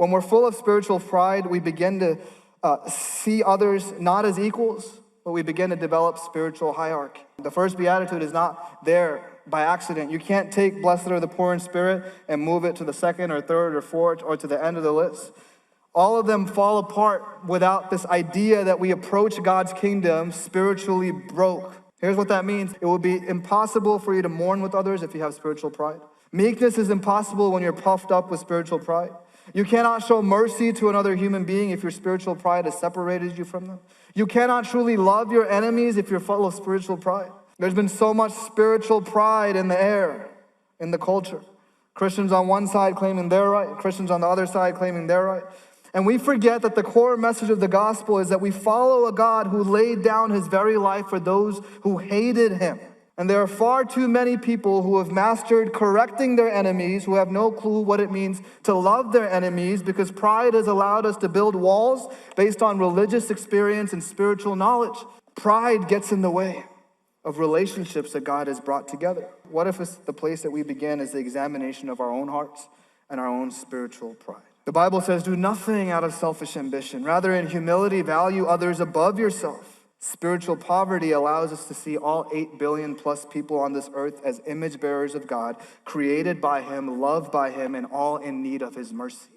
When we're full of spiritual pride, we begin to see others not as equals, but we begin to develop spiritual hierarchy. The first beatitude is not there by accident. You can't take blessed are the poor in spirit and move it to the second or third or fourth or to the end of the list. All of them fall apart without this idea that we approach God's kingdom spiritually broke. Here's what that means. It will be impossible for you to mourn with others if you have spiritual pride. Meekness is impossible when you're puffed up with spiritual pride. You cannot show mercy to another human being if your spiritual pride has separated you from them. You cannot truly love your enemies if you're full of spiritual pride. There's been so much spiritual pride in the air, in the culture. Christians on one side claiming they're right, Christians on the other side claiming they're right. And we forget that the core message of the gospel is that we follow a God who laid down his very life for those who hated him. And there are far too many people who have mastered correcting their enemies, who have no clue what it means to love their enemies, because pride has allowed us to build walls based on religious experience and spiritual knowledge. Pride gets in the way of relationships that God has brought together. What if it's the place that we begin is the examination of our own hearts and our own spiritual pride? The Bible says, do nothing out of selfish ambition. Rather, in humility, value others above yourself. Spiritual poverty allows us to see all 8 billion plus people on this earth as image bearers of God, created by him, loved by him, and all in need of his mercy.